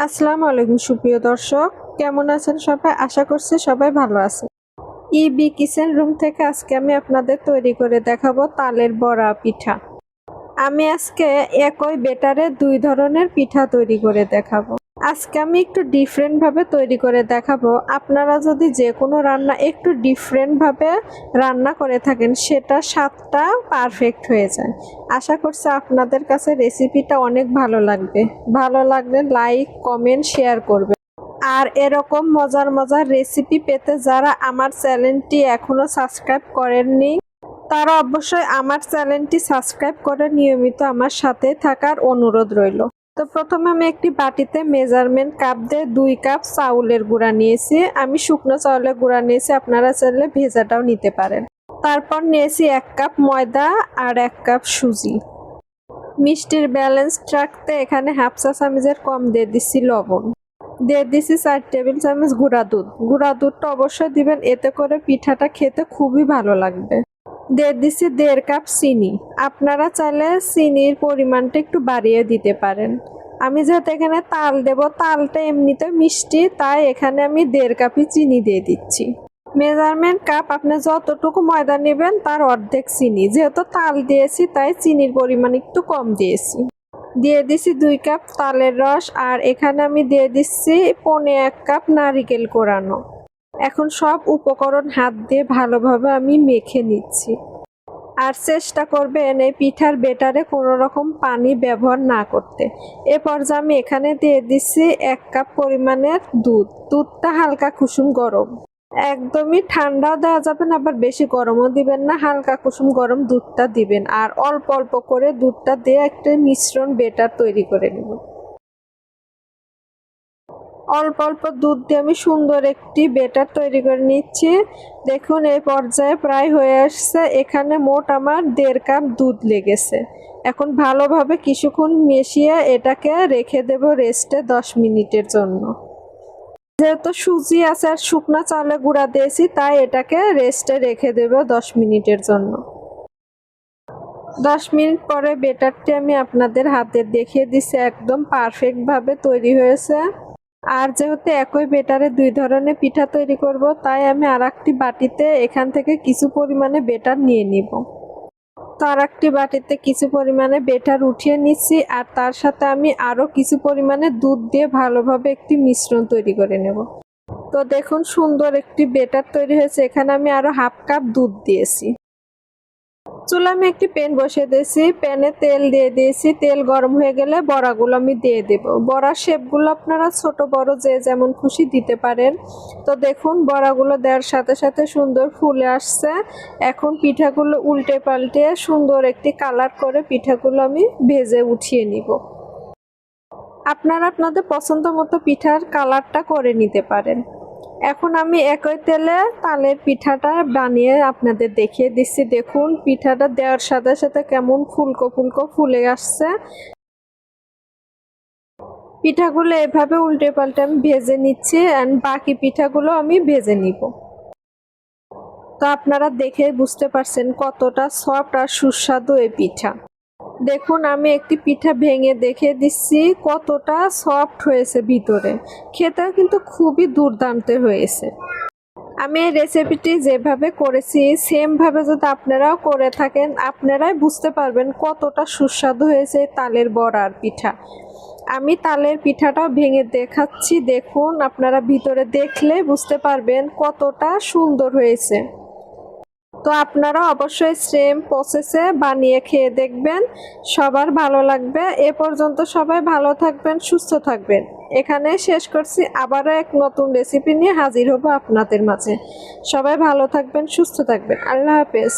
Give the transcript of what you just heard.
আসসালামু আলাইকুম সুপ্রিয় দর্শক, কেমন আছেন সবাই? আশা করছি সবাই ভালো আছে। ইবি কিচেন রুম থেকে আজকে আমি আপনাদের তৈরি করে দেখাবো তালের বড়া পিঠা। আমি আজকে একই বেটারে দুই ধরনের পিঠা তৈরি করে দেখাবো। আজকে আমি একটু ডিফারেন্ট ভাবে তৈরি করে দেখাবো। আপনারা যদি যে কোনো রান্না একটু ডিফারেন্ট ভাবে রান্না করে থাকেন, সেটা স্বাদটা পারফেক্ট হয়ে যায়। আশা করছি আপনাদের কাছে রেসিপিটা অনেক ভালো লাগবে। ভালো লাগলে লাইক, কমেন্ট, শেয়ার করবেন। আর এরকম মজার মজার রেসিপি পেতে যারা আমার চ্যানেলটি এখনো সাবস্ক্রাইব করেননি, তারা অবশ্যই আমার চ্যানেলটি সাবস্ক্রাইব করে নিয়মিত আমার সাথে থাকার অনুরোধ রইল। তো প্রথমে আমি একটি বাটিতে মেজারমেন্ট কাপ দিয়ে 2 কাপ চাউলের গুঁড়া নিয়েছি। আমি শুকনো চাউলের গুঁড়া নিয়েছি, আপনারা চাইলে ভেজাটাও নিতে পারেন। তারপর নিয়েছি 1 কাপ ময়দা আর 1 কাপ সুজি। মিষ্টির ব্যালেন্স রাখতে এখানে হাফ চা চামচের কম দিয়ে দিচ্ছি লবণ। দিয়ে দিছি 4 টেবিল চামচ গুঁড়া দুধ। গুঁড়া দুধটা অবশ্যই দিবেন, এতে করে পিঠাটা খেতে খুবই ভালো লাগবে। দিয়ে দিছি 1.5 কাপ চিনি। আপনারা চাইলে চিনির পরিমাণটা একটু বাড়িয়ে দিতে পারেন। আমি যেহেতু এখানে তাল দেব, তালটা এমনিতে মিষ্টি, তাই এখানে আমি 1.5 কাপই চিনি দিয়ে দিচ্ছি। মেজারমেন্ট কাপ আপনি যতটুকু ময়দা নেবেন তার অর্ধেক চিনি। যেহেতু তাল দিয়েছি তাই চিনির পরিমাণ একটু কম দিয়েছি। দিয়ে দিছি 2 কাপ তালের রস, আর এখানে আমি দিয়ে দিচ্ছি 1.25 কাপ নারিকেল কোরানো। এখন সব উপকরণ হাত দিয়ে ভালোভাবে আমি মেখে নিচ্ছি। আর চেষ্টা করবেন এই পিঠার বেটারে কোনো রকম পানি ব্যবহার না করতে। এ পর্যায়ে আমি এখানে দিয়ে দিচ্ছি 1 কাপ পরিমাণের দুধ। দুধটা হালকা কুসুম গরম, একদমই ঠান্ডাও দেওয়া যাবে না, আবার বেশি গরমও দিবেন না, হালকা কুসুম গরম দুধটা দিবেন। আর অল্প অল্প করে দুধটা দিয়ে একটা মিশ্রণ বেটার তৈরি করে নেব। অল্প অল্প দুধ দিয়ে আমি সুন্দর একটি বেটার তৈরি করে নিচ্ছি। দেখুন এই পর্যায়ে প্রায় হয়ে আসছে। এখানে মোট আমার 1.5 কাপ দুধ লেগেছে। এখন ভালোভাবে কিছুক্ষণ মিশিয়ে এটাকে রেখে দেব রেস্টে 10 মিনিটের জন্য। যেহেতু সুজি আছে আর শুকনো চালের গুঁড়া দিয়েছি, তাই এটাকে রেস্টে রেখে দেব 10 মিনিটের জন্য। 10 মিনিট পরে বেটারটি আমি আপনাদের হাতে দেখিয়ে দিচ্ছি, একদম পারফেক্টভাবে তৈরি হয়েছে। আর যেহেতু একই বেটারে 2 ধরনের পিঠা তৈরি করব, তাই আমি আরেকটি বাটিতে এখান থেকে কিছু পরিমাণে বেটার নিয়ে নিব। তো আরেকটি বাটিতে কিছু পরিমাণে বেটার উঠিয়ে নিচ্ছি, আর তার সাথে আমি আরও কিছু পরিমাণে দুধ দিয়ে ভালোভাবে একটি মিশ্রণ তৈরি করে নেব। তো দেখুন সুন্দর একটি বেটার তৈরি হয়েছে। এখানে আমি আরও হাফ কাপ দুধ দিয়েছি। চুলা আমি একটি প্যান বসিয়ে দিয়েছি, প্যানে তেল দিয়ে দিয়েছি। তেল গরম হয়ে গেলে বড়াগুলো আমি দিয়ে দেব। বড়ার শেপগুলো আপনারা ছোট বড় যে যেমন খুশি দিতে পারেন। তো দেখুন বড়াগুলো দেওয়ার সাথে সাথে সুন্দর ফুলে আসছে। এখন পিঠাগুলো উল্টে পাল্টে সুন্দর একটি কালার করে পিঠাগুলো আমি ভেজে উঠিয়ে নিব। আপনারা আপনাদের পছন্দ মতো পিঠার কালারটা করে নিতে পারেন। এখন আমি একই তেলে তালের পিঠাটা বানিয়ে আপনাদের দেখিয়ে দিচ্ছি। দেখুন পিঠাটা দেওয়ার সাথে সাথে কেমন ফুলকো ফুলকো ফুলে আসছে। পিঠাগুলো এভাবে উল্টে পাল্টে আমি ভেজে নিচ্ছি, অ্যান্ড বাকি পিঠাগুলো আমি ভেজে নিব। তো আপনারা দেখে বুঝতে পারছেন কতটা সফট আর সুস্বাদু এই পিঠা। দেখুন আমি একটি পিঠা ভেঙে দেখে দিচ্ছি কতটা সফট হয়েছে ভিতরে। খেতেও কিন্তু খুবই দুর্দান্ত হয়েছে। আমি এই রেসিপিটি যেভাবে করেছি সেমভাবে যদি আপনারাও করে থাকেন, আপনারাই বুঝতে পারবেন কতটা সুস্বাদু হয়েছে তালের বড়ার পিঠা। আমি তালের পিঠাটাও ভেঙে দেখাচ্ছি, দেখুন আপনারা ভিতরে দেখলে বুঝতে পারবেন কতটা সুন্দর হয়েছে। তো আপনারা অবশ্যই সেম প্রসেসে বানিয়ে খেয়ে দেখবেন, সবার ভালো লাগবে। এ পর্যন্ত সবাই ভালো থাকবেন, সুস্থ থাকবেন। এখানে শেষ করছি, আবারও এক নতুন রেসিপি নিয়ে হাজির হব আপনাদের মাঝে। সবাই ভালো থাকবেন, সুস্থ থাকবেন। আল্লাহ হাফেজ।